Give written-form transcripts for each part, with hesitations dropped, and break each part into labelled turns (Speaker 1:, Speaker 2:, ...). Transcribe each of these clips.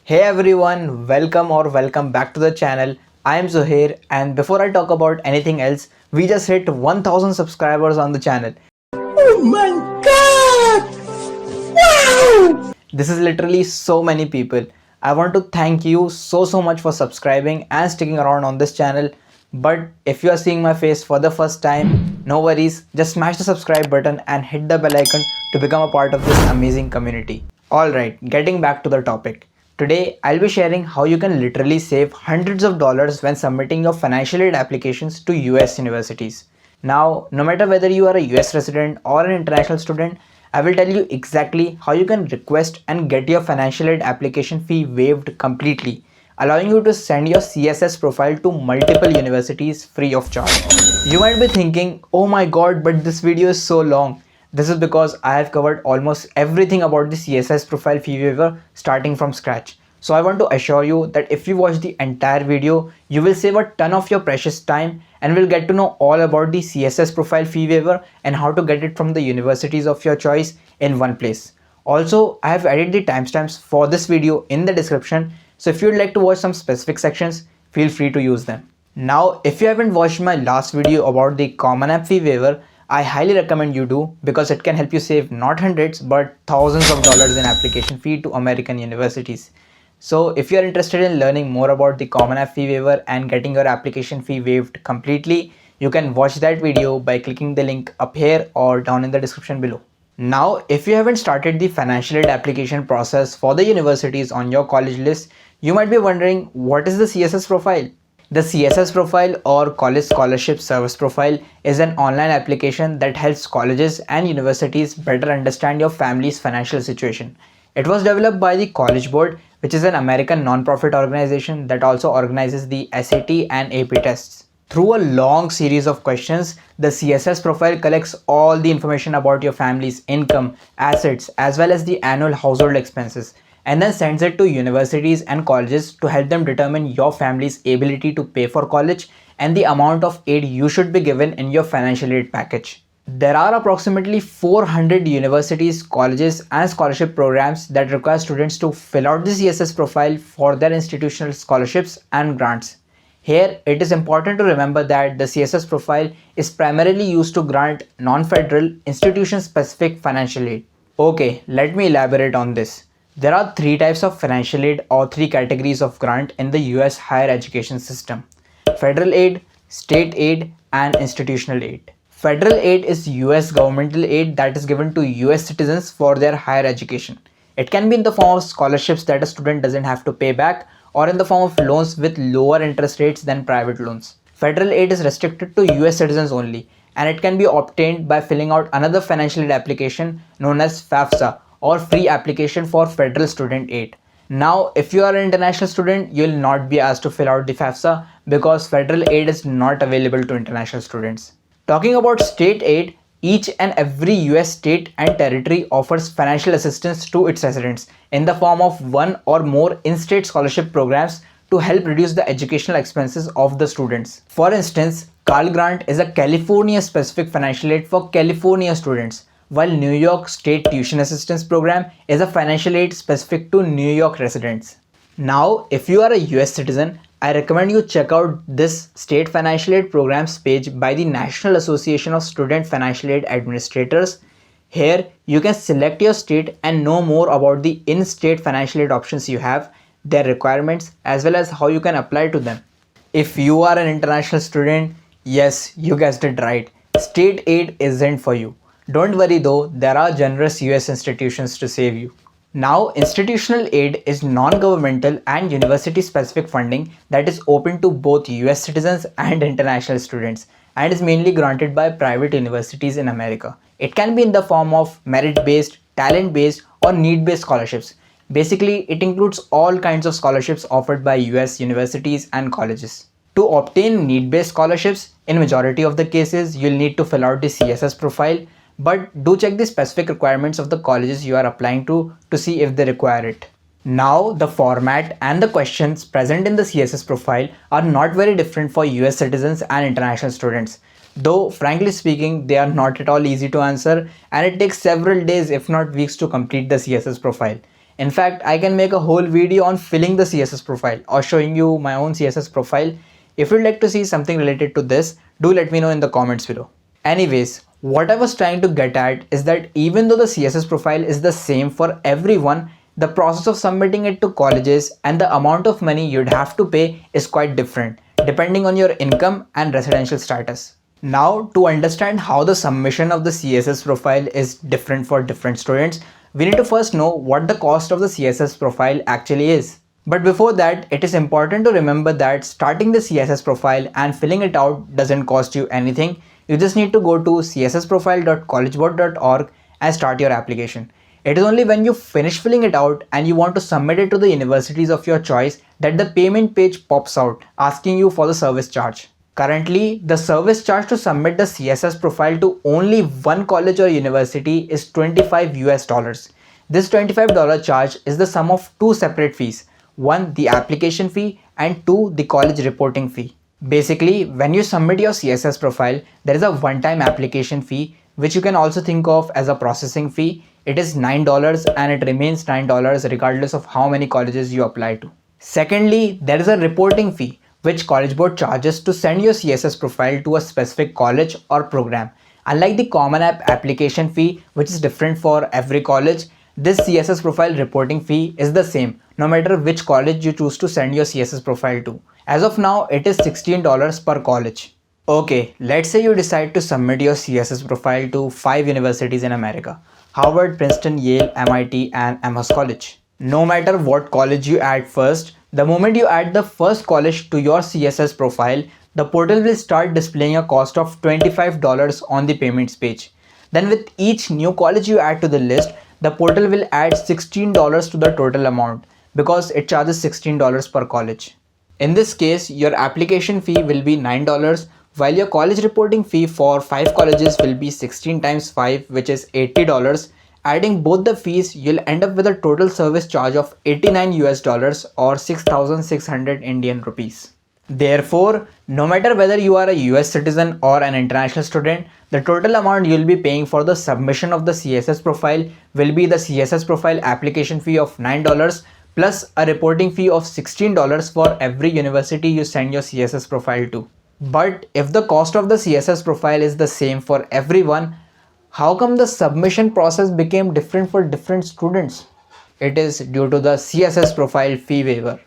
Speaker 1: Hey everyone, welcome back to the channel. I am Zuhair, and before I talk about anything else, we just hit 1000 subscribers on the channel.
Speaker 2: Oh my god! Wow!
Speaker 1: This is literally so many people. I want to thank you so much for subscribing and sticking around on this channel. But if you are seeing my face for the first time, no worries, just smash the subscribe button and hit the bell icon to become a part of this amazing community. Alright, getting back to the topic. Today, I'll be sharing how you can literally save hundreds of dollars when submitting your financial aid applications to US universities. Now, no matter whether you are a US resident or an international student, I will tell you exactly how you can request and get your financial aid application fee waived completely, allowing you to send your CSS profile to multiple universities free of charge. You might be thinking, oh my god, but this video is so long. This is because I have covered almost everything about the CSS profile fee waiver starting from scratch. So I want to assure you that if you watch the entire video, you will save a ton of your precious time and will get to know all about the CSS profile fee waiver and how to get it from the universities of your choice in one place. Also, I have added the timestamps for this video in the description. So if you'd like to watch some specific sections, feel free to use them. Now, if you haven't watched my last video about the Common App fee waiver, I highly recommend you do because it can help you save not hundreds but thousands of dollars in application fee to American universities. So if you are interested in learning more about the Common App fee waiver and getting your application fee waived completely, you can watch that video by clicking the link up here or down in the description below. Now, if you haven't started the financial aid application process for the universities on your college list, you might be wondering, what is the CSS profile? The CSS profile or College Scholarship Service Profile is an online application that helps colleges and universities better understand your family's financial situation. It was developed by the College Board, which is an American non-profit organization that also organizes the SAT and AP tests. Through a long series of questions, the CSS profile collects all the information about your family's income, assets, as well as the annual household expenses, and then sends it to universities and colleges to help them determine your family's ability to pay for college and the amount of aid you should be given in your financial aid package. There are approximately 400 universities, colleges, and scholarship programs that require students to fill out the CSS profile for their institutional scholarships and grants. Here, it is important to remember that the CSS profile is primarily used to grant non-federal, institution-specific financial aid. Okay, let me elaborate on this. There are three types of financial aid or three categories of grant in the US higher education system: federal aid, state aid, and institutional aid. Federal aid is US governmental aid that is given to US citizens for their higher education. It can be in the form of scholarships that a student doesn't have to pay back, or in the form of loans with lower interest rates than private loans. Federal aid is restricted to US citizens only, and it can be obtained by filling out another financial aid application known as FAFSA, or Free Application for Federal Student Aid. Now, if you are an international student, you will not be asked to fill out the FAFSA because federal aid is not available to international students. Talking about state aid, each and every US state and territory offers financial assistance to its residents in the form of one or more in-state scholarship programs to help reduce the educational expenses of the students. For instance, Cal Grant is a California-specific financial aid for California students, while New York State Tuition Assistance Program is a financial aid specific to New York residents. Now, if you are a US citizen, I recommend you check out this State Financial Aid Programs page by the National Association of Student Financial Aid Administrators. Here, you can select your state and know more about the in-state financial aid options you have, their requirements, as well as how you can apply to them. If you are an international student, yes, you guessed it right, state aid isn't for you. Don't worry though, there are generous US institutions to save you. Now, institutional aid is non-governmental and university-specific funding that is open to both US citizens and international students, and is mainly granted by private universities in America. It can be in the form of merit-based, talent-based, or need-based scholarships. Basically, it includes all kinds of scholarships offered by US universities and colleges. To obtain need-based scholarships, in majority of the cases, you'll need to fill out the CSS profile, but do check the specific requirements of the colleges you are applying to see if they require it. Now, the format and the questions present in the CSS profile are not very different for US citizens and international students. Though, frankly speaking, they are not at all easy to answer, and it takes several days if not weeks to complete the CSS profile. In fact, I can make a whole video on filling the CSS profile or showing you my own CSS profile. If you'd like to see something related to this, do let me know in the comments below. Anyways, what I was trying to get at is that even though the CSS profile is the same for everyone, the process of submitting it to colleges and the amount of money you'd have to pay is quite different depending on your income and residential status. Now, to understand how the submission of the CSS profile is different for different students, we need to first know what the cost of the CSS profile actually is. But before that, it is important to remember that starting the CSS profile and filling it out doesn't cost you anything. You just need to go to cssprofile.collegeboard.org and start your application. It is only when you finish filling it out and you want to submit it to the universities of your choice that the payment page pops out asking you for the service charge. Currently, the service charge to submit the CSS profile to only one college or university is $25. This $25 charge is the sum of two separate fees. One, the application fee, and two, the college reporting fee. Basically, when you submit your CSS profile, there is a one-time application fee, which you can also think of as a processing fee. It is $9 and it remains $9 regardless of how many colleges you apply to. Secondly, there is a reporting fee, which College Board charges to send your CSS profile to a specific college or program. Unlike the Common App application fee, which is different for every college, this CSS profile reporting fee is the same no matter which college you choose to send your CSS profile to. As of now, it is $16 per college. Okay, let's say you decide to submit your CSS profile to 5 universities in America: Harvard, Princeton, Yale, MIT, and Amherst College. No matter what college you add first, the moment you add the first college to your CSS profile, the portal will start displaying a cost of $25 on the payments page. Then with each new college you add to the list, the portal will add $16 to the total amount because it charges $16 per college. In this case, your application fee will be $9, while your college reporting fee for 5 colleges will be 16 times 5, which is $80. Adding both the fees, you'll end up with a total service charge of $89 or 6,600 Indian rupees. Therefore, no matter whether you are a US citizen or an international student, the total amount you'll be paying for the submission of the CSS profile will be the CSS profile application fee of $9 plus a reporting fee of $16 for every university you send your CSS profile to. But if the cost of the CSS profile is the same for everyone, how come the submission process became different for different students? It is due to the CSS Profile Fee Waiver.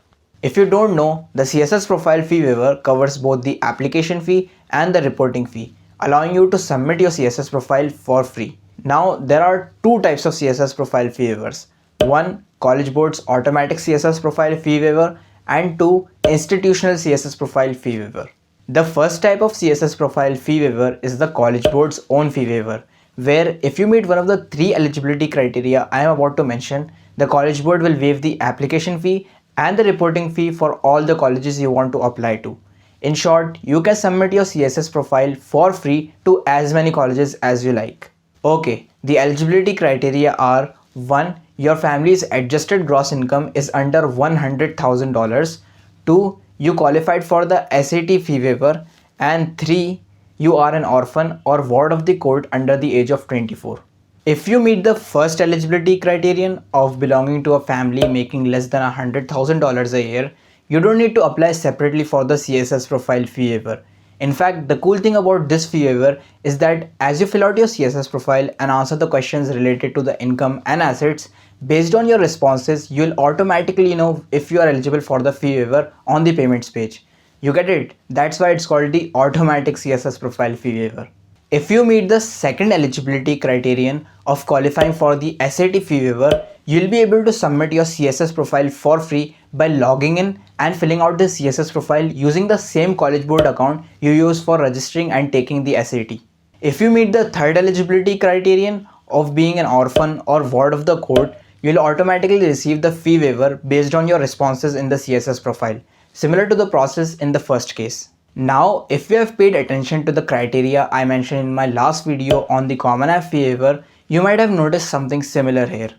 Speaker 1: If you don't know, the CSS Profile Fee Waiver covers both the application fee and the reporting fee, allowing you to submit your CSS profile for free. Now, there are two types of CSS Profile Fee Waivers. One, College Board's Automatic CSS Profile Fee Waiver, and two, Institutional CSS Profile Fee Waiver. The first type of CSS Profile Fee Waiver is the College Board's own fee waiver, where if you meet one of the 3 eligibility criteria I am about to mention, the College Board will waive the application fee and the reporting fee for all the colleges you want to apply to. In short, you can submit your CSS profile for free to as many colleges as you like. Okay, the eligibility criteria are: 1. Your family's adjusted gross income is under $100,000. 2. You qualified for the SAT fee waiver. And 3. You are an orphan or ward of the court under the age of 24. If you meet the first eligibility criterion of belonging to a family making less than $100,000 a year, you don't need to apply separately for the CSS profile fee waiver. In fact, the cool thing about this fee waiver is that as you fill out your CSS profile and answer the questions related to the income and assets, based on your responses, you'll automatically know if you are eligible for the fee waiver on the payments page. You get it? That's why it's called the Automatic CSS Profile Fee Waiver. If you meet the second eligibility criterion of qualifying for the SAT fee waiver, you'll be able to submit your CSS profile for free by logging in and filling out the CSS profile using the same College Board account you use for registering and taking the SAT. If you meet the third eligibility criterion of being an orphan or ward of the court, you'll automatically receive the fee waiver based on your responses in the CSS profile, similar to the process in the first case. Now, if you have paid attention to the criteria I mentioned in my last video on the Common App fee waiver, you might have noticed something similar here.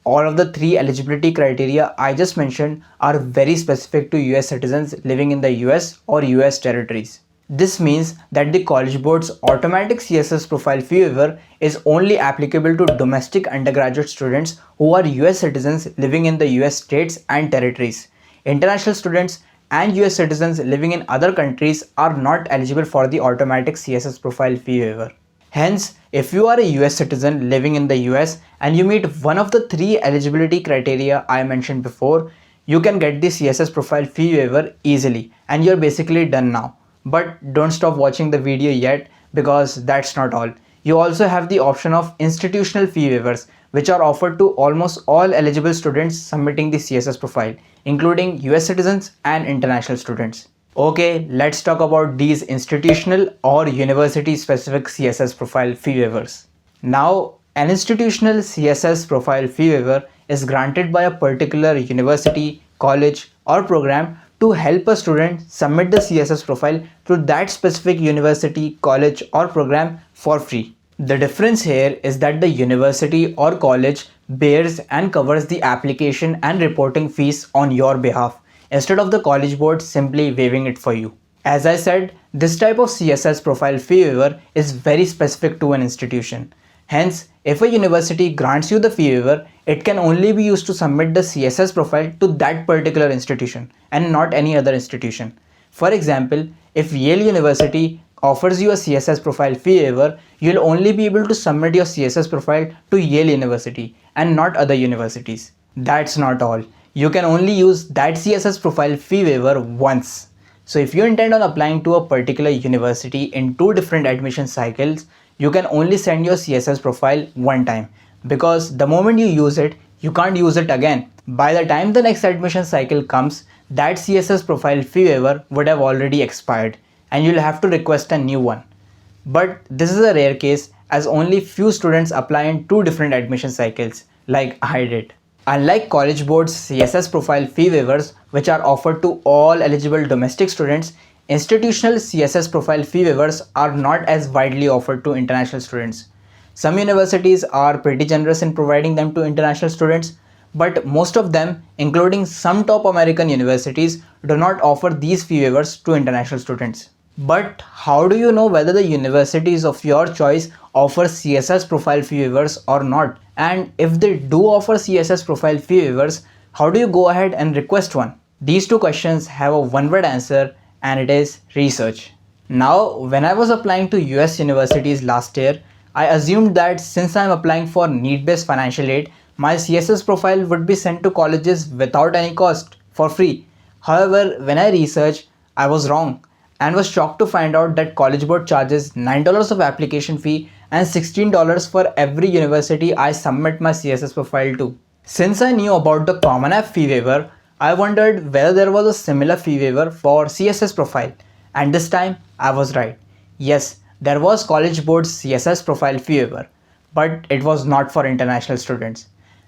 Speaker 1: All of the 3 eligibility criteria I just mentioned are very specific to US citizens living in the US or US territories. This means that the College Board's automatic CSS profile fee waiver is only applicable to domestic undergraduate students who are US citizens living in the US states and territories. International students and US citizens living in other countries are not eligible for the automatic CSS profile fee waiver. Hence, if you are a US citizen living in the US and you meet one of the 3 eligibility criteria I mentioned before, you can get the CSS profile fee waiver easily and you're basically done now. But don't stop watching the video yet, because that's not all. You also have the option of institutional fee waivers, which are offered to almost all eligible students submitting the CSS profile, including US citizens and international students. Okay, let's talk about these institutional or university specific CSS profile fee waivers. Now, an institutional CSS profile fee waiver is granted by a particular university, college, or program to help a student submit the CSS profile to that specific university, college, or program for free. The difference here is that the university or college bears and covers the application and reporting fees on your behalf, instead of the College Board simply waiving it for you. As I said, this type of CSS profile fee waiver is very specific to an institution. Hence, if a university grants you the fee waiver, it can only be used to submit the CSS profile to that particular institution and not any other institution. For example, if Yale University offers you a CSS profile fee waiver, you'll only be able to submit your CSS profile to Yale University and not other universities. That's not all. You can only use that CSS profile fee waiver once. So if you intend on applying to a particular university in 2 different admission cycles, you can only send your CSS profile one time, because the moment you use it, you can't use it again. By the time the next admission cycle comes, that CSS profile fee waiver would have already expired and you'll have to request a new one. But this is a rare case, as only few students apply in 2 different admission cycles, like I did. Unlike College Board's CSS profile fee waivers, which are offered to all eligible domestic students, institutional CSS profile fee waivers are not as widely offered to international students. Some universities are pretty generous in providing them to international students, but most of them, including some top American universities, do not offer these fee waivers to international students. But how do you know whether the universities of your choice offer CSS profile fee waivers or not? And if they do offer CSS profile fee waivers, how do you go ahead and request one? These 2 questions have a one-word answer, and it is research. Now, when I was applying to US universities last year, I assumed that since I am applying for need-based financial aid, my CSS profile would be sent to colleges without any cost, for free. However, when I researched, I was wrong and was shocked to find out that College Board charges $9 of application fee and $16 for every university I submit my CSS profile to. Since I knew about the Common App fee waiver, I wondered whether there was a similar fee waiver for CSS profile, and this time I was right. Yes, there was College Board's CSS profile fee waiver, but it was not for international students.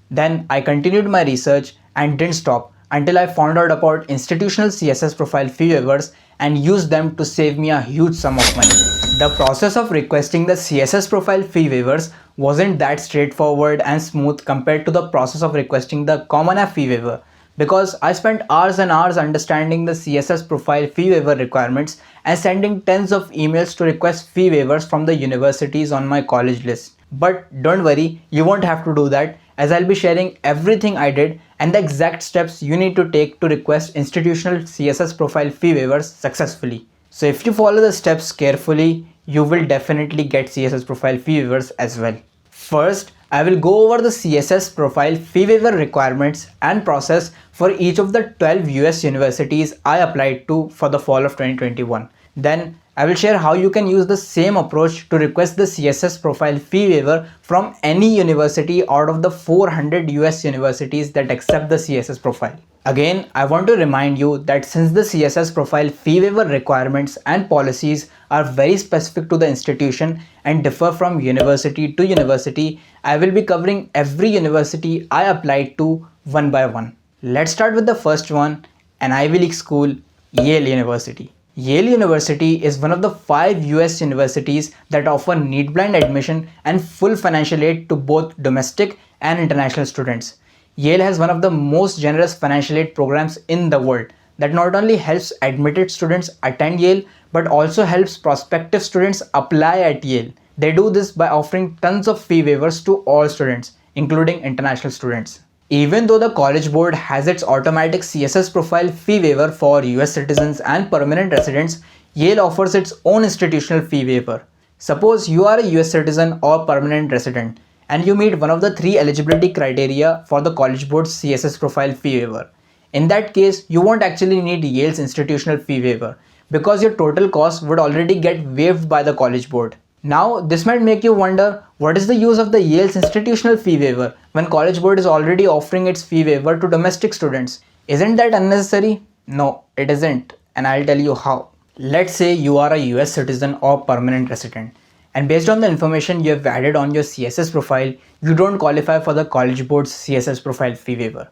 Speaker 1: Then I continued my research and didn't stop until I found out about institutional CSS profile fee waivers and used them to save me a huge sum of money. The process of requesting the CSS profile fee waivers wasn't that straightforward and smooth compared to the process of requesting the Common App fee waiver, because I spent hours and hours understanding the CSS profile fee waiver requirements and sending tens of emails to request fee waivers from the universities on my college list. But don't worry, you won't have to do that, as I'll be sharing everything I did and the exact steps you need to take to request institutional CSS profile fee waivers successfully. So if you follow the steps carefully, you will definitely get CSS profile fee waivers as well. First, I will go over the CSS profile fee waiver requirements and process for each of the 12 US universities I applied to for the fall of 2021. Then I will share how you can use the same approach to request the CSS profile fee waiver from any university out of the 400 US universities that accept the CSS profile. Again, I want to remind you that since the CSS profile fee waiver requirements and policies are very specific to the institution and differ from university to university, I will be covering every university I applied to one by one. Let's start with the first one, an Ivy League school, Yale University. Yale University is one of the 5 US universities that offer need-blind admission and full financial aid to both domestic and international students. Yale has one of the most generous financial aid programs in the world. that not only helps admitted students attend Yale, but also helps prospective students apply at Yale. They do this by offering tons of fee waivers to all students, including international students. Even though the College Board has its automatic CSS profile fee waiver for US citizens and permanent residents, Yale offers its own institutional fee waiver. Suppose you are a US citizen or permanent resident and you meet one of the three eligibility criteria for the College Board's CSS profile fee waiver. In that case, you won't actually need Yale's institutional fee waiver because your total cost would already get waived by the College Board. Now, this might make you wonder, what is the use of the Yale's institutional fee waiver when College Board is already offering its fee waiver to domestic students? Isn't that unnecessary? No, it isn't, and I'll tell you how. Let's say you are a US citizen or permanent resident, and based on the information you have added on your CSS profile, you don't qualify for the College Board's CSS profile fee waiver.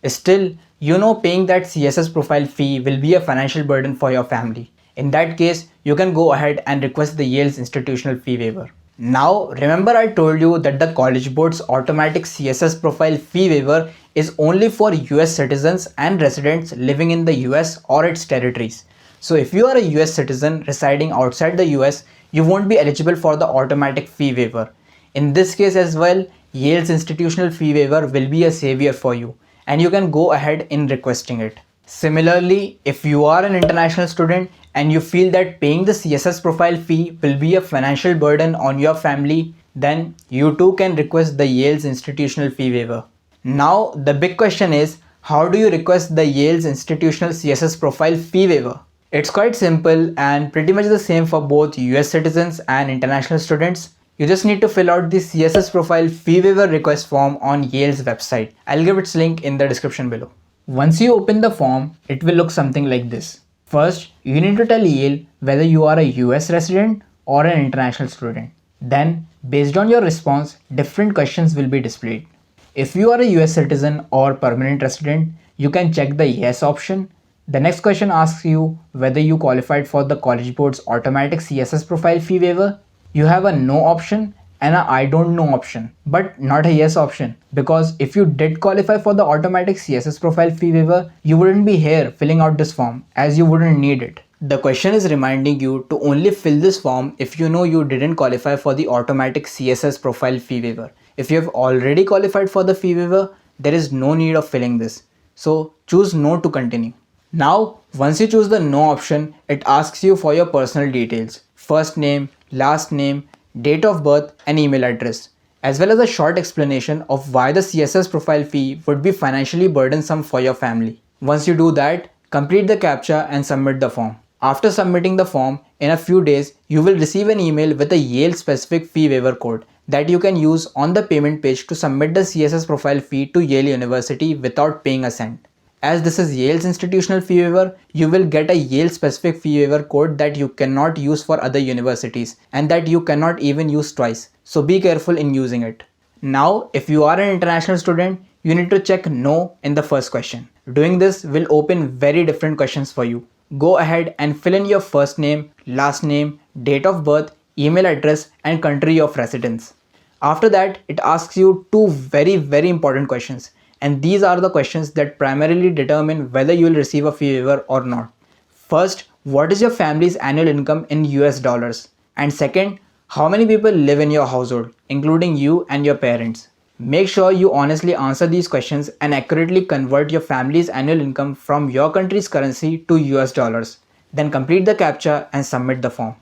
Speaker 1: Still, you know paying that CSS profile fee will be a financial burden for your family. In that case, you can go ahead and request the Yale's institutional fee waiver. Now, remember I told you that the College Board's automatic CSS profile fee waiver is only for US citizens and residents living in the US or its territories. So if you are a US citizen residing outside the US, you won't be eligible for the automatic fee waiver. In this case as well, Yale's institutional fee waiver will be a savior for you, and you can go ahead in requesting it. Similarly, if you are an international student and you feel that paying the CSS profile fee will be a financial burden on your family, then you too can request the Yale's institutional fee waiver. Now, the big question is, how do you request the Yale's institutional CSS profile fee waiver? It's quite simple and pretty much the same for both US citizens and international students. You just need to fill out the CSS profile fee waiver request form on Yale's website. I'll give its link in the description below. Once you open the form, it will look something like this. First, you need to tell Yale whether you are a US resident or an international student. Then, based on your response, different questions will be displayed. If you are a US citizen or permanent resident, you can check the yes option. The next question asks you whether you qualified for the College Board's automatic CSS profile fee waiver. You have a no option and a I don't know option, but not a yes option, because if you did qualify for the automatic CSS profile fee waiver, you wouldn't be here filling out this form as you wouldn't need it. The question is reminding you to only fill this form if you know you didn't qualify for the automatic CSS profile fee waiver. If you have already qualified for the fee waiver, there is no need of filling this. So choose no to continue. Now, once you choose the no option, it asks you for your personal details, first name, last name, date of birth and email address, as well as a short explanation of why the CSS profile fee would be financially burdensome for your family. Once you do that, complete the CAPTCHA and submit the form. After submitting the form, in a few days, you will receive an email with a Yale specific fee waiver code that you can use on the payment page to submit the CSS profile fee to Yale University without paying a cent. As this is Yale's institutional fee waiver, you will get a Yale specific fee waiver code that you cannot use for other universities and that you cannot even use twice. So be careful in using it. Now, if you are an international student, you need to check no in the first question. Doing this will open very different questions for you. Go ahead and fill in your first name, last name, date of birth, email address and country of residence. After that, it asks you two very important questions. And these are the questions that primarily determine whether you will receive a fee waiver or not. First, what is your family's annual income in US dollars? And second, how many people live in your household, including you and your parents? Make sure you honestly answer these questions and accurately convert your family's annual income from your country's currency to US dollars. Then complete the CAPTCHA and submit the form.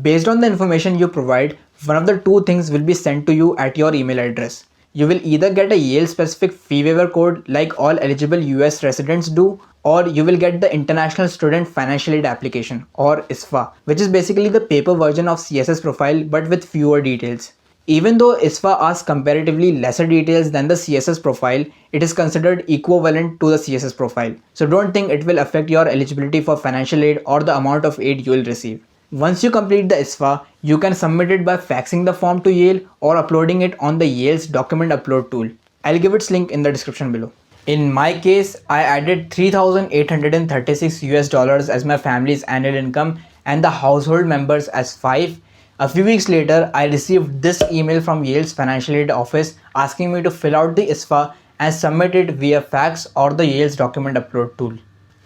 Speaker 1: Based on the information you provide, one of the two things will be sent to you at your email address. You will either get a Yale specific fee waiver code like all eligible US residents do, or you will get the International Student Financial Aid Application or ISFA, which is basically the paper version of CSS profile but with fewer details. Even though ISFA asks comparatively lesser details than the CSS profile, it is considered equivalent to the CSS profile. So don't think it will affect your eligibility for financial aid or the amount of aid you will receive. Once you complete the ISFA, you can submit it by faxing the form to Yale or uploading it on the Yale's document upload tool. I'll give its link in the description below. In my case, I added $3,836 US dollars as my family's annual income and the household members as 5. A few weeks later, I received this email from Yale's financial aid office asking me to fill out the ISFA and submit it via fax or the Yale's document upload tool.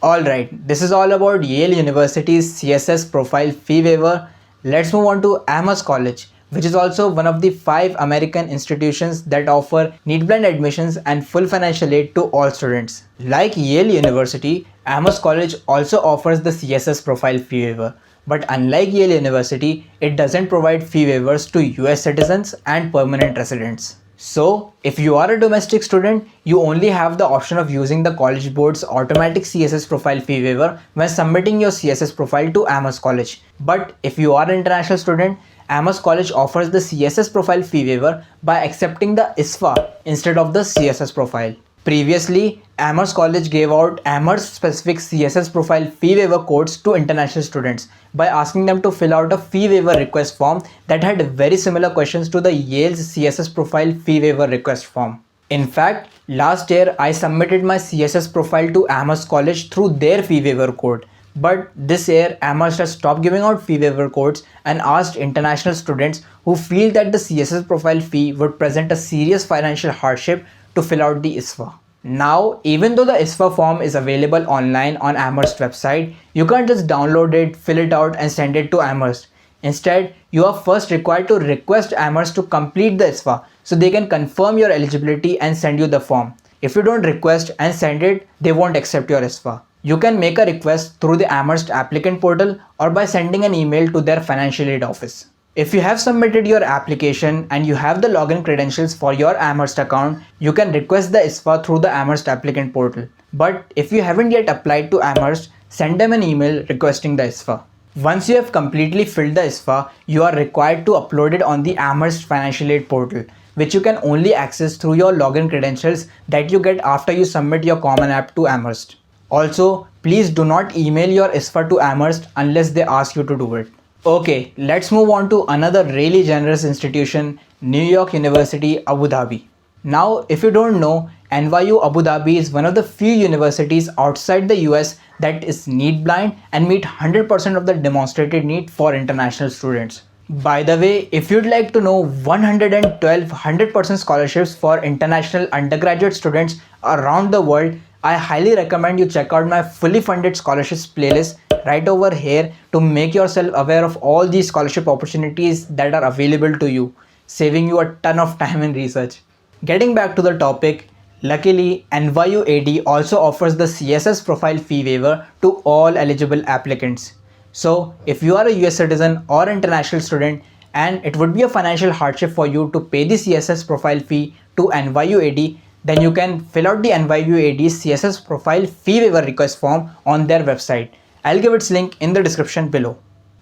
Speaker 1: Alright, this is all about Yale University's CSS Profile Fee Waiver. Let's move on to Amherst College, which is also one of the 5 American institutions that offer need-blind admissions and full financial aid to all students. Like Yale University, Amherst College also offers the CSS Profile Fee Waiver. But unlike Yale University, it doesn't provide fee waivers to US citizens and permanent residents. So, if you are a domestic student, you only have the option of using the College Board's automatic CSS Profile Fee Waiver when submitting your CSS profile to Amherst College. But if you are an international student, Amherst College offers the CSS Profile Fee Waiver by accepting the ISFA instead of the CSS profile. Previously, Amherst College gave out Amherst-specific CSS Profile Fee Waiver codes to international students by asking them to fill out a fee waiver request form that had very similar questions to the Yale's CSS Profile Fee Waiver request form. In fact, last year I submitted my CSS profile to Amherst College through their fee waiver code. But this year, Amherst has stopped giving out fee waiver codes and asked international students who feel that the CSS profile fee would present a serious financial hardship to fill out the ISFA. Now, even though the ISFA form is available online on Amherst website, you can't just download it, fill it out and send it to Amherst. Instead, you are first required to request Amherst to complete the ISFA so they can confirm your eligibility and send you the form. If you don't request and send it, they won't accept your ISFA. You can make a request through the Amherst applicant portal or by sending an email to their financial aid office. If you have submitted your application and you have the login credentials for your Amherst account, you can request the ISFA through the Amherst applicant portal. But if you haven't yet applied to Amherst, send them an email requesting the ISFA. Once you have completely filled the ISFA, you are required to upload it on the Amherst financial aid portal, which you can only access through your login credentials that you get after you submit your Common App to Amherst. Also, please do not email your ISFA to Amherst unless they ask you to do it. Okay, let's move on to another really generous institution, NYU University, Abu Dhabi. Now, if you don't know, NYU Abu Dhabi is one of the few universities outside the US that is need blind and meet 100% of the demonstrated need for international students. By the way, if you'd like to know 112 100% scholarships for international undergraduate students around the world, I highly recommend you check out my fully funded scholarships playlist right over here to make yourself aware of all these scholarship opportunities that are available to you, saving you a ton of time in research. Getting back to the topic, luckily NYU AD also offers the CSS Profile Fee Waiver to all eligible applicants. So if you are a US citizen or international student and it would be a financial hardship for you to pay the CSS Profile Fee to NYU AD, then you can fill out the NYU AD's CSS Profile Fee Waiver request form on their website. I'll give its link in the description below.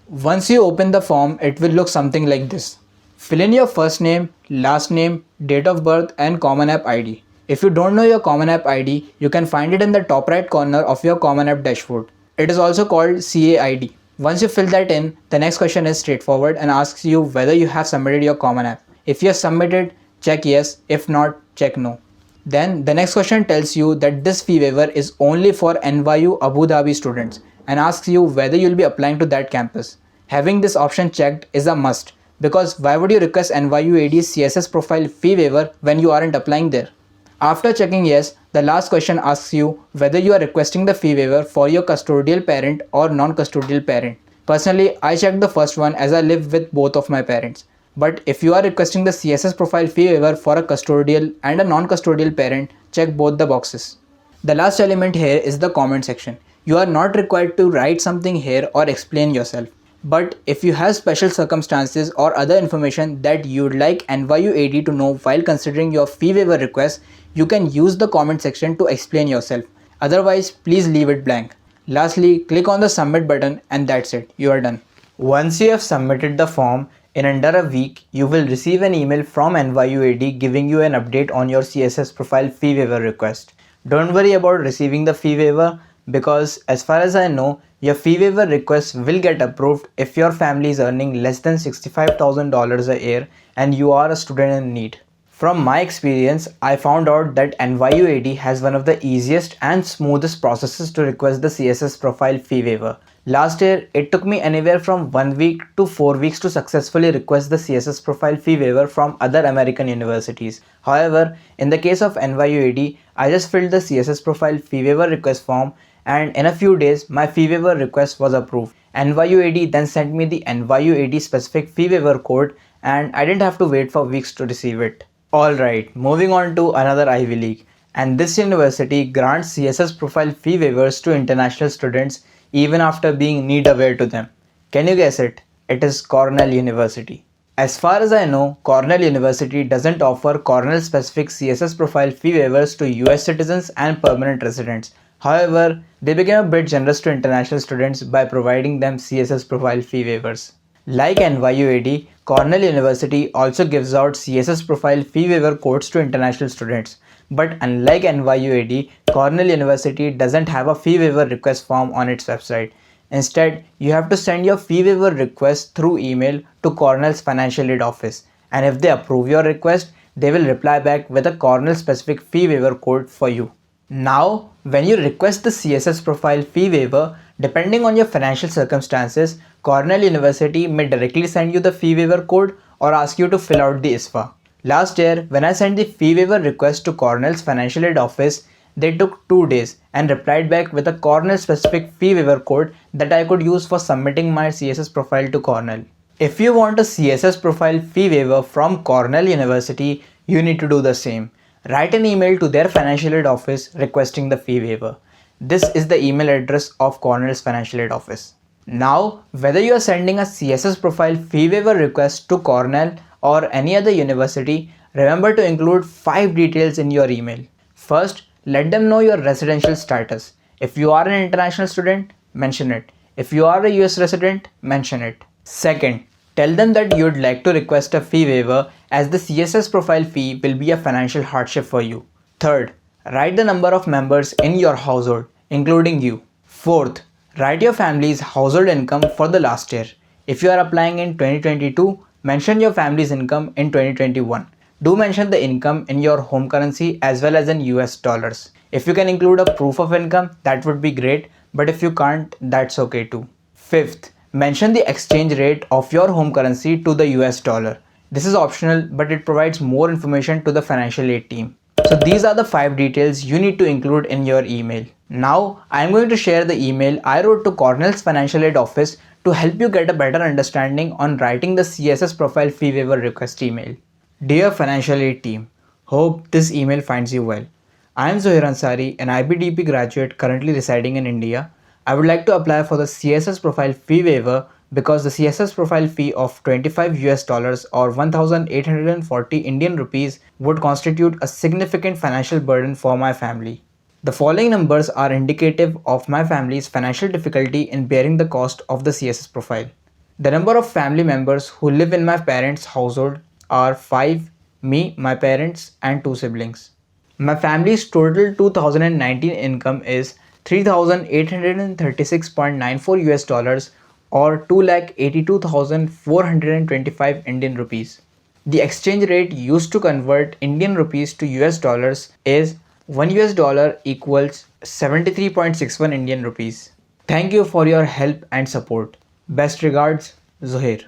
Speaker 1: Once you open the form, it will look something like this. Fill in your first name, last name, date of birth and Common App ID. If you don't know your Common App ID, you can find it in the top right corner of your Common App dashboard. It is also called CAID. Once you fill that in, the next question is straightforward and asks you whether you have submitted your Common App. If you have submitted, check yes. If not, check no. Then the next question tells you that this fee waiver is only for NYU Abu Dhabi students and asks you whether you'll be applying to that campus. Having this option checked is a must, because why would you request NYU AD's CSS Profile Fee Waiver when you aren't applying there? After checking yes, the last question asks you whether you are requesting the fee waiver for your custodial parent or non-custodial parent. Personally, I checked the first one as I live with both of my parents. But if you are requesting the CSS Profile Fee Waiver for a custodial and a non-custodial parent, check both the boxes. The last element here is the comment section. You are not required to write something here or explain yourself. But if you have special circumstances or other information that you'd like NYU AD to know while considering your fee waiver request, you can use the comment section to explain yourself. Otherwise, please leave it blank. Lastly, click on the submit button and that's it, you are done. Once you have submitted the form, in under a week, you will receive an email from NYU AD giving you an update on your CSS Profile Fee Waiver request. Don't worry about receiving the fee waiver, because as far as I know, your fee waiver request will get approved if your family is earning less than $65,000 a year and you are a student in need. From my experience, I found out that NYU AD has one of the easiest and smoothest processes to request the CSS Profile Fee Waiver. Last year, it took me anywhere from 1 week to 4 weeks to successfully request the CSS Profile Fee Waiver from other American universities. However, in the case of NYU AD, I just filled the CSS Profile Fee Waiver request form and in a few days my fee waiver request was approved. NYU AD then sent me the NYU AD specific fee waiver code and I didn't have to wait for weeks to receive it. Alright, moving on to another Ivy League, and this university grants CSS profile fee waivers to international students even after being need aware to them. Can you guess it? It is Cornell University. As far as I know, Cornell University doesn't offer Cornell specific CSS profile fee waivers to US citizens and permanent residents. However, they became a bit generous to international students by providing them CSS profile fee waivers. Like NYU AD, Cornell University also gives out CSS profile fee waiver codes to international students. But unlike NYU AD, Cornell University doesn't have a fee waiver request form on its website. Instead, you have to send your fee waiver request through email to Cornell's financial aid office, and if they approve your request, they will reply back with a Cornell specific fee waiver code for you. Now, when you request the CSS profile fee waiver, depending on your financial circumstances, Cornell University may directly send you the fee waiver code or ask you to fill out the ISFA. Last year, when I sent the fee waiver request to Cornell's financial aid office, they took 2 days and replied back with a Cornell specific fee waiver code that I could use for submitting my CSS profile to Cornell. If you want a CSS profile fee waiver from Cornell University, you need to do the same. Write an email to their financial aid office requesting the fee waiver. This is the email address of Cornell's financial aid office. Now, whether you are sending a CSS profile fee waiver request to Cornell or any other university, remember to include 5 details in your email. First, let them know your residential status. If you are an international student, mention it. If you are a US resident, mention it. Second, tell them that you'd like to request a fee waiver as the CSS profile fee will be a financial hardship for you. Third, write the number of members in your household, including you. Fourth, write your family's household income for the last year. If you are applying in 2022, mention your family's income in 2021. Do mention the income in your home currency as well as in US dollars. If you can include a proof of income, that would be great, but if you can't, that's okay too. Fifth, mention the exchange rate of your home currency to the US dollar. This is optional, but it provides more information to the financial aid team. So these are the 5 details you need to include in your email. Now, I am going to share the email I wrote to Cornell's financial aid office to help you get a better understanding on writing the CSS profile fee waiver request email. Dear financial aid team, hope this email finds you well. I am Zohair Ansari, an IBDP graduate currently residing in India. I would like to apply for the CSS profile fee waiver because the CSS profile fee of $25 US or 1,840 Indian rupees would constitute a significant financial burden for my family. The following numbers are indicative of my family's financial difficulty in bearing the cost of the CSS profile. The number of family members who live in my parents' household are 5, me, my parents, and 2 siblings. My family's total 2019 income is $3,836.94 US or 2,82,425 Indian rupees. The exchange rate used to convert Indian rupees to US dollars is 1 US dollar equals 73.61 Indian rupees. Thank you for your help and support. Best regards, Zohair.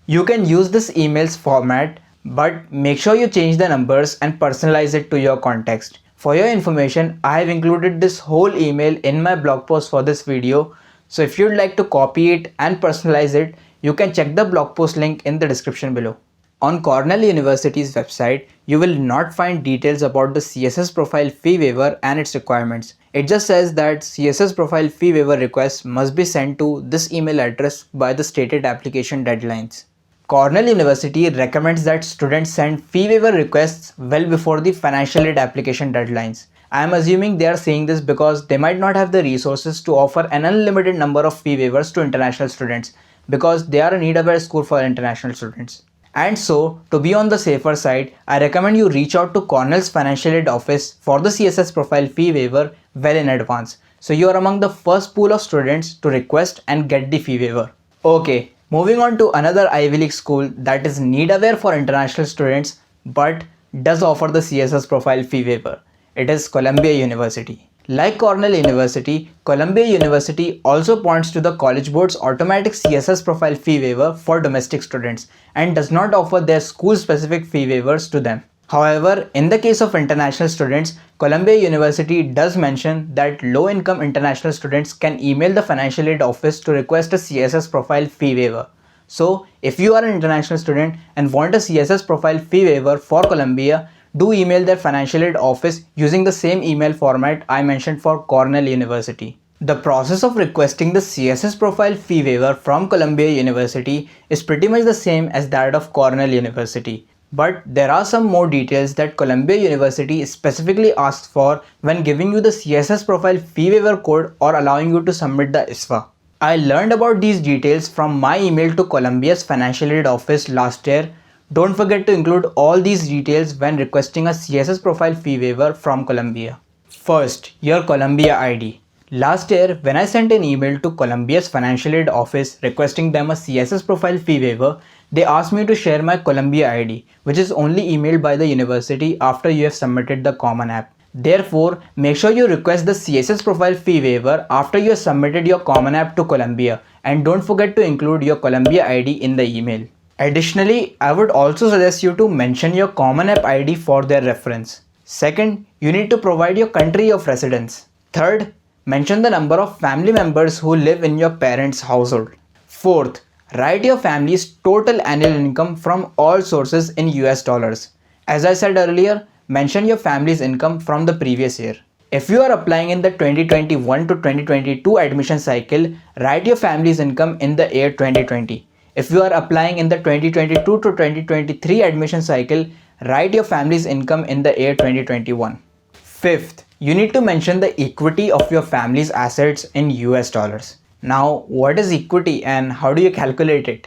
Speaker 1: You can use this email's format, but make sure you change the numbers and personalize it to your context. For your information, I have included this whole email in my blog post for this video. So if you'd like to copy it and personalize it, you can check the blog post link in the description below. On Cornell University's website, you will not find details about the CSS profile fee waiver and its requirements. It just says that CSS profile fee waiver requests must be sent to this email address by the stated application deadlines. Cornell University recommends that students send fee waiver requests well before the financial aid application deadlines. I am assuming they are saying this because they might not have the resources to offer an unlimited number of fee waivers to international students because they are a need-aware school for international students. And so, to be on the safer side, I recommend you reach out to Cornell's financial aid office for the CSS profile fee waiver well in advance. So you are among the first pool of students to request and get the fee waiver. Okay, moving on to another Ivy League school that is need-aware for international students but does offer the CSS profile fee waiver. It is Columbia University. Like Cornell University, Columbia University also points to the College Board's automatic CSS profile fee waiver for domestic students and does not offer their school-specific fee waivers to them. However, in the case of international students, Columbia University does mention that low-income international students can email the financial aid office to request a CSS profile fee waiver. So, if you are an international student and want a CSS profile fee waiver for Columbia, do email their financial aid office using the same email format I mentioned for Cornell University. The process of requesting the CSS profile fee waiver from Columbia University is pretty much the same as that of Cornell University. But there are some more details that Columbia University specifically asks for when giving you the CSS profile fee waiver code or allowing you to submit the ISFA. I learned about these details from my email to Columbia's financial aid office last year. Don't forget to include all these details when requesting a CSS profile fee waiver from Columbia. First, your Columbia ID. Last year, when I sent an email to Columbia's financial aid office requesting them a CSS profile fee waiver, they asked me to share my Columbia ID, which is only emailed by the university after you have submitted the Common App. Therefore, make sure you request the CSS profile fee waiver after you have submitted your Common App to Columbia, and don't forget to include your Columbia ID in the email. Additionally, I would also suggest you to mention your Common App ID for their reference. Second, you need to provide your country of residence. Third, mention the number of family members who live in your parents' household. Fourth, write your family's total annual income from all sources in US dollars. As I said earlier, mention your family's income from the previous year. If you are applying in the 2021 to 2022 admission cycle, write your family's income in the year 2020. If you are applying in the 2022 to 2023 admission cycle, write your family's income in the year 2021. Fifth, you need to mention the equity of your family's assets in US dollars. Now, what is equity and how do you calculate it?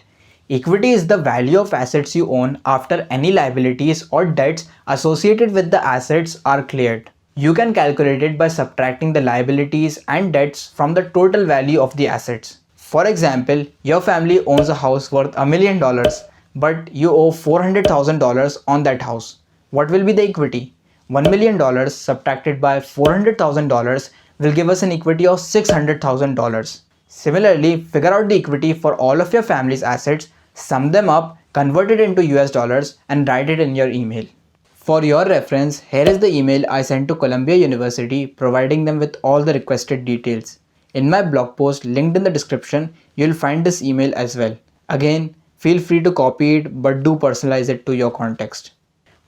Speaker 1: Equity is the value of assets you own after any liabilities or debts associated with the assets are cleared. You can calculate it by subtracting the liabilities and debts from the total value of the assets. For example, your family owns a house worth $1 million, but you owe $400,000 on that house. What will be the equity? $1 million subtracted by $400,000 will give us an equity of $600,000. Similarly, figure out the equity for all of your family's assets, sum them up, convert it into US dollars and write it in your email. For your reference, here is the email I sent to Columbia University providing them with all the requested details. In my blog post linked in the description, you'll find this email as well. Again, feel free to copy it but do personalize it to your context.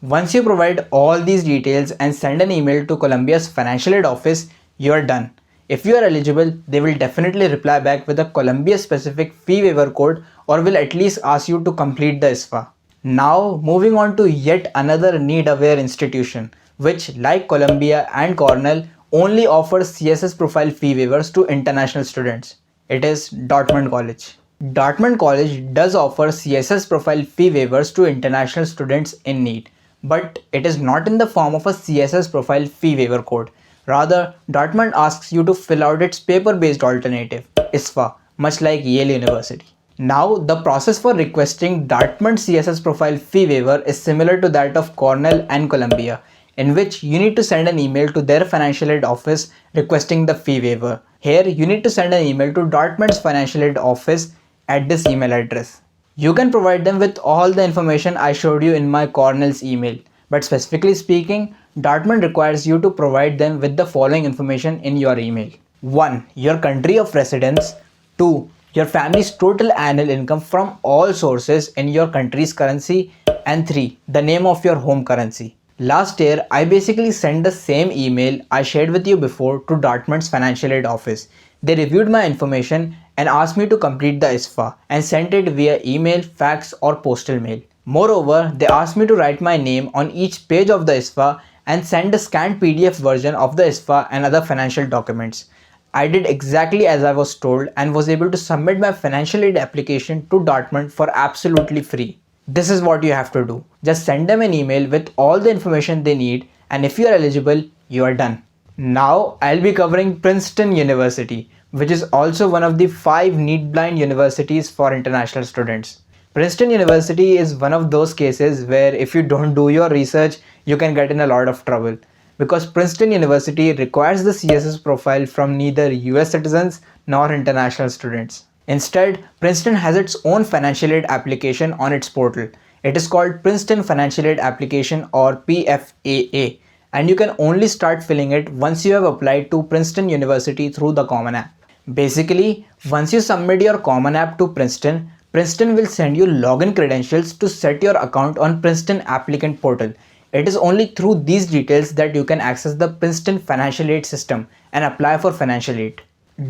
Speaker 1: Once you provide all these details and send an email to Columbia's financial aid office, you are done. If you are eligible, they will definitely reply back with a Columbia specific fee waiver code or will at least ask you to complete the ISFA. Now moving on to yet another need-aware institution, which like Columbia and Cornell only offers CSS profile fee waivers to international students. It is Dartmouth College. Dartmouth College does offer CSS profile fee waivers to international students in need, but it is not in the form of a CSS profile fee waiver code. Rather, Dartmouth asks you to fill out its paper-based alternative, ISFA, much like Yale University. Now, the process for requesting Dartmouth CSS profile fee waiver is similar to that of Cornell and Columbia, in which you need to send an email to their financial aid office requesting the fee waiver. Here, you need to send an email to Dartmouth's financial aid office at this email address. You can provide them with all the information I showed you in my Cornell's email, but specifically speaking, Dartmouth requires you to provide them with the following information in your email. 1. Your country of residence. 2. Your family's total annual income from all sources in your country's currency. And 3. The name of your home currency. Last year, I basically sent the same email I shared with you before to Dartmouth's financial aid office. They reviewed my information and asked me to complete the ISFA and sent it via email, fax or postal mail. Moreover, they asked me to write my name on each page of the ISFA and send a scanned PDF version of the ISFA and other financial documents. I did exactly as I was told and was able to submit my financial aid application to Dartmouth for absolutely free. This is what you have to do. Just send them an email with all the information they need, and if you are eligible, you are done. Now I'll be covering Princeton University, which is also one of the 5 need-blind universities for international students. Princeton University is one of those cases where if you don't do your research, you can get in a lot of trouble. Because Princeton University requires the CSS profile from neither US citizens nor international students. Instead, Princeton has its own financial aid application on its portal. It is called Princeton Financial Aid Application or PFAA, and you can only start filling it once you have applied to Princeton University through the Common App. Basically, once you submit your Common App to Princeton, Princeton will send you login credentials to set your account on Princeton applicant portal. It is only through these details that you can access the Princeton financial aid system and apply for financial aid.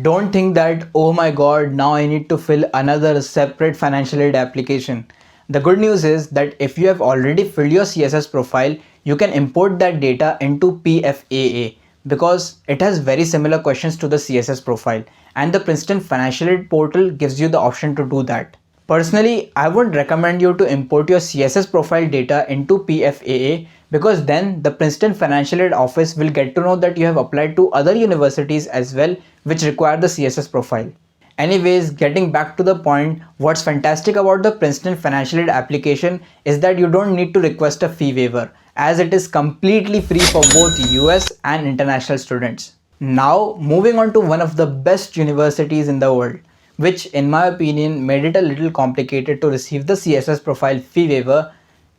Speaker 1: Don't think that, oh my god, now I need to fill another separate financial aid application. The good news is that if you have already filled your CSS profile, you can import that data into PFAA because it has very similar questions to the CSS profile, and the Princeton financial aid portal gives you the option to do that. Personally, I would recommend you to import your CSS profile data into PFAA because then the Princeton Financial Aid Office will get to know that you have applied to other universities as well which require the CSS profile. Anyways, getting back to the point, what's fantastic about the Princeton Financial Aid application is that you don't need to request a fee waiver as it is completely free for both US and international students. Now, moving on to one of the best universities in the world, which in my opinion made it a little complicated to receive the CSS profile fee waiver,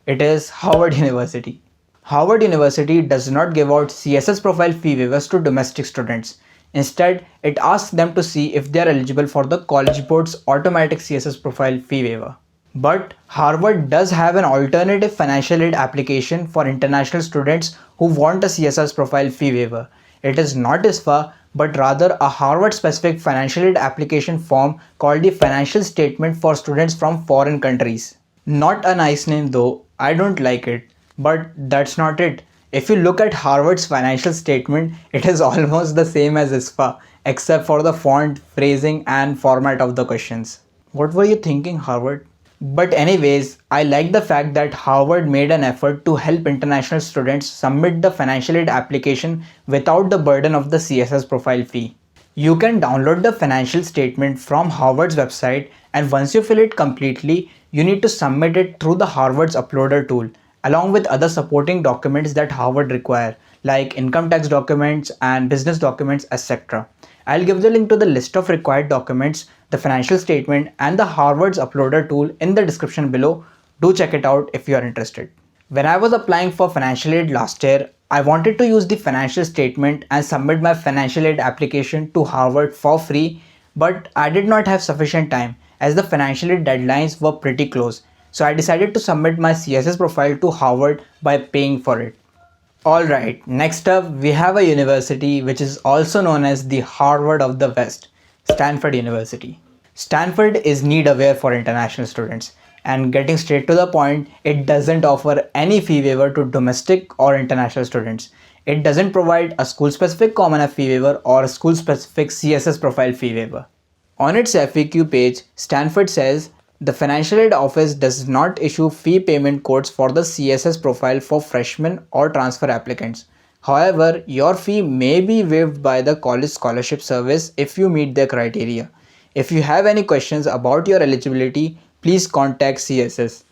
Speaker 1: it is Harvard University. Harvard University does not give out CSS profile fee waivers to domestic students. Instead, it asks them to see if they are eligible for the College Board's automatic CSS profile fee waiver. But Harvard does have an alternative financial aid application for international students who want a CSS profile fee waiver. It is not ISFA, but rather a Harvard-specific financial aid application form called the Financial Statement for Students from Foreign Countries. Not a nice name though, I don't like it. But that's not it. If you look at Harvard's financial statement, it is almost the same as ISFA, except for the font, phrasing and format of the questions. What were you thinking, Harvard? But anyways, I like the fact that Harvard made an effort to help international students submit the financial aid application without the burden of the CSS profile fee. You can download the financial statement from Harvard's website, and once you fill it completely, you need to submit it through the Harvard's uploader tool, along with other supporting documents that Harvard require, like income tax documents and business documents, etc. I'll give the link to the list of required documents, the financial statement and the Harvard's uploader tool in the description below. Do check it out if you are interested. When I was applying for financial aid last year, I wanted to use the financial statement and submit my financial aid application to Harvard for free, but I did not have sufficient time as the financial aid deadlines were pretty close. So I decided to submit my CSS profile to Harvard by paying for it. Alright, next up we have a university which is also known as the Harvard of the West, Stanford University. Stanford is need aware for international students, and getting straight to the point, it doesn't offer any fee waiver to domestic or international students. It doesn't provide a school specific Common App fee waiver or a school specific CSS profile fee waiver. On its FAQ page, Stanford says, the Financial Aid Office does not issue fee payment codes for the CSS profile for freshmen or transfer applicants. However, your fee may be waived by the College Scholarship Service if you meet their criteria. If you have any questions about your eligibility, please contact CSS.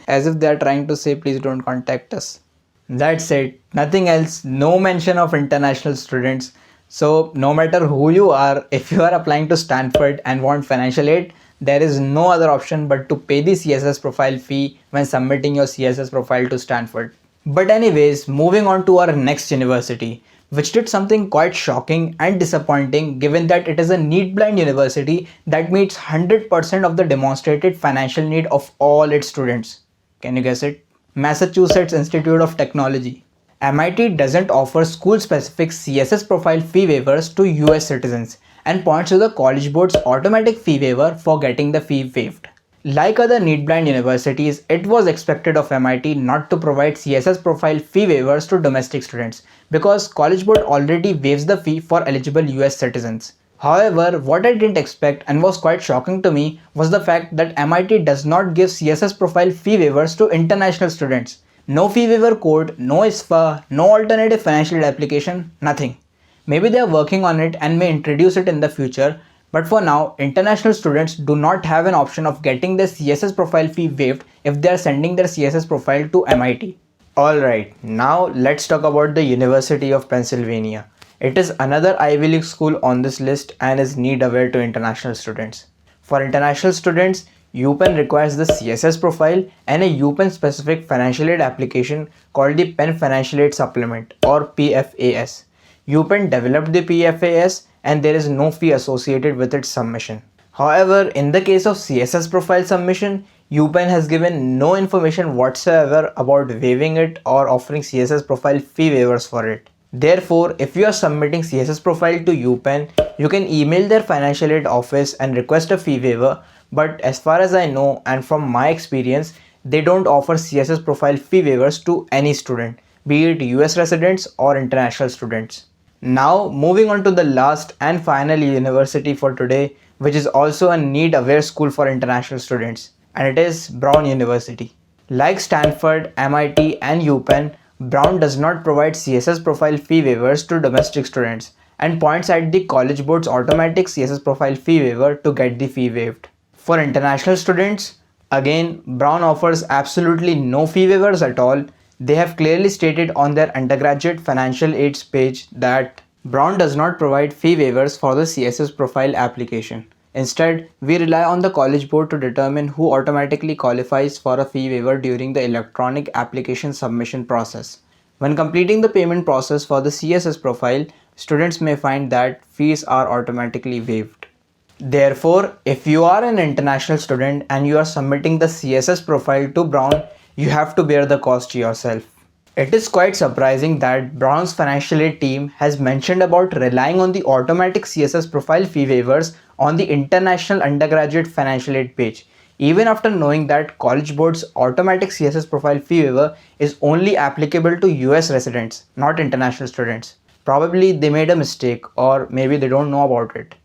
Speaker 1: As if they are trying to say please don't contact us. That's it. Nothing else. No mention of international students. So no matter who you are, if you are applying to Stanford and want financial aid, there is no other option but to pay the CSS profile fee when submitting your CSS profile to Stanford. But anyways, moving on to our next university, which did something quite shocking and disappointing given that it is a need-blind university that meets 100% of the demonstrated financial need of all its students. Can you guess it? Massachusetts Institute of Technology. MIT doesn't offer school-specific CSS profile fee waivers to US citizens and points to the College Board's automatic fee waiver for getting the fee waived. Like other need-blind universities, it was expected of MIT not to provide CSS profile fee waivers to domestic students because College Board already waives the fee for eligible US citizens. However, what I didn't expect and was quite shocking to me was the fact that MIT does not give CSS profile fee waivers to international students. No fee waiver code, no ISFA, no alternative financial aid application, nothing. Maybe they are working on it and may introduce it in the future, but for now, international students do not have an option of getting their CSS profile fee waived if they are sending their CSS profile to MIT. Alright, now let's talk about the University of Pennsylvania. It is another Ivy League school on this list and is need aware to international students. For international students, UPenn requires the CSS profile and a UPenn specific financial aid application called the Penn Financial Aid Supplement or PFAS. UPenn developed the PFAS and there is no fee associated with its submission. However, in the case of CSS profile submission, UPenn has given no information whatsoever about waiving it or offering CSS profile fee waivers for it. Therefore, if you are submitting CSS profile to UPenn, you can email their financial aid office and request a fee waiver, but as far as I know and from my experience, they don't offer CSS profile fee waivers to any student, be it US residents or international students. Now, moving on to the last and final university for today, which is also a need-aware school for international students, and it is Brown University. Like Stanford, MIT, and UPenn, Brown does not provide CSS profile fee waivers to domestic students and points at the College Board's automatic CSS profile fee waiver to get the fee waived. For international students, again, Brown offers absolutely no fee waivers at all. They have clearly stated on their undergraduate financial aids page that Brown does not provide fee waivers for the CSS profile application. Instead, we rely on the College Board to determine who automatically qualifies for a fee waiver during the electronic application submission process. When completing the payment process for the CSS profile, students may find that fees are automatically waived. Therefore, if you are an international student and you are submitting the CSS profile to Brown, you have to bear the cost yourself. It is quite surprising that Brown's financial aid team has mentioned about relying on the automatic CSS profile fee waivers on the International Undergraduate Financial Aid page, even after knowing that College Board's automatic CSS profile fee waiver is only applicable to US residents, not international students. Probably they made a mistake or maybe they don't know about it.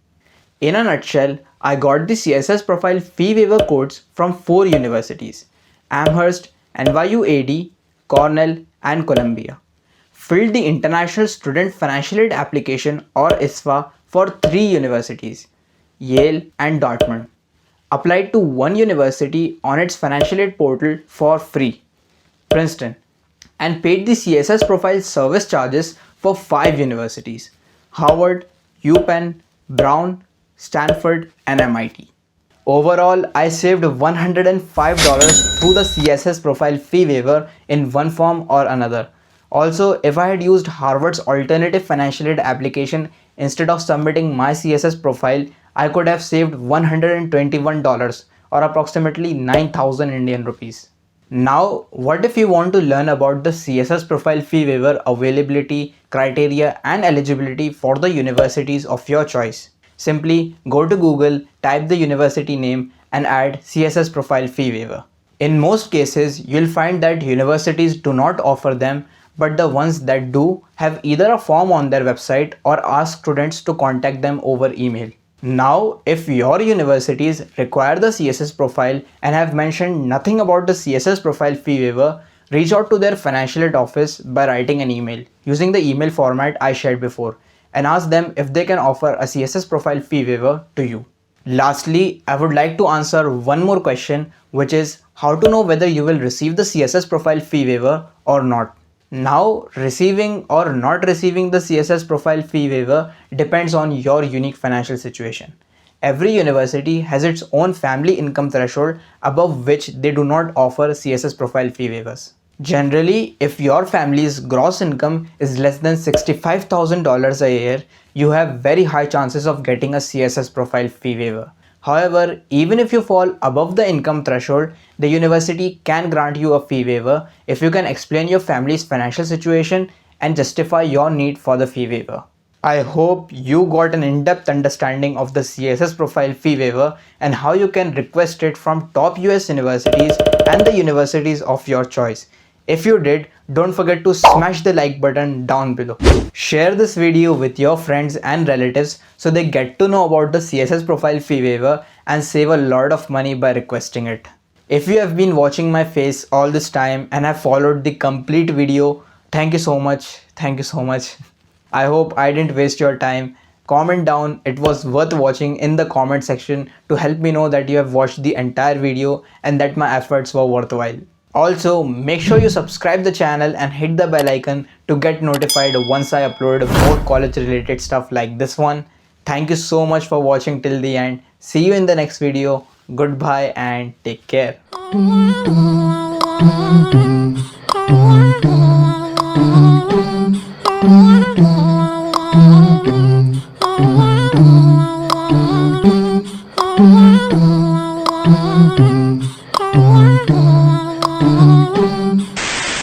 Speaker 1: In a nutshell, I got the CSS profile fee waiver codes from 4 universities: Amherst, NYU AD, Cornell, and Columbia. Filled the International Student Financial Aid application or ISFA for 3 universities, Yale and Dartmouth. Applied to 1 university on its financial aid portal for free, Princeton, and paid the CSS profile service charges for 5 universities, Harvard, UPenn, Brown, Stanford, and MIT. Overall, I saved $105 through the CSS profile fee waiver in one form or another. Also, if I had used Harvard's alternative financial aid application instead of submitting my CSS profile, I could have saved $121 or approximately 9,000 Indian rupees. Now, what if you want to learn about the CSS profile fee waiver availability, criteria, and eligibility for the universities of your choice? Simply go to Google, type the university name, and add CSS profile fee waiver. In most cases, you'll find that universities do not offer them, but the ones that do have either a form on their website or ask students to contact them over email. Now, if your universities require the CSS profile and have mentioned nothing about the CSS profile fee waiver, reach out to their financial aid office by writing an email using the email format I shared before and ask them if they can offer a CSS profile fee waiver to you. Lastly, I would like to answer one more question, which is how to know whether you will receive the CSS profile fee waiver or not. Now, receiving or not receiving the CSS profile fee waiver depends on your unique financial situation. Every university has its own family income threshold above which they do not offer CSS profile fee waivers. Generally, if your family's gross income is less than $65,000 a year, you have very high chances of getting a CSS profile fee waiver. However, even if you fall above the income threshold, the university can grant you a fee waiver if you can explain your family's financial situation and justify your need for the fee waiver. I hope you got an in-depth understanding of the CSS profile fee waiver and how you can request it from top US universities and the universities of your choice. If you did, don't forget to smash the like button down below. Share this video with your friends and relatives so they get to know about the CSS profile fee waiver and save a lot of money by requesting it. If you have been watching my face all this time and have followed the complete video, thank you so much. Thank you so much. I hope I didn't waste your time. Comment down it was worth watching in the comment section to help me know that you have watched the entire video and that my efforts were worthwhile. Also, make sure you subscribe the channel and hit the bell icon to get notified once I upload more college related stuff like this one. Thank you so much for watching till the end. See you in the next video. Goodbye and take care.
Speaker 2: Dun, dun, dun, dun, dun, dun.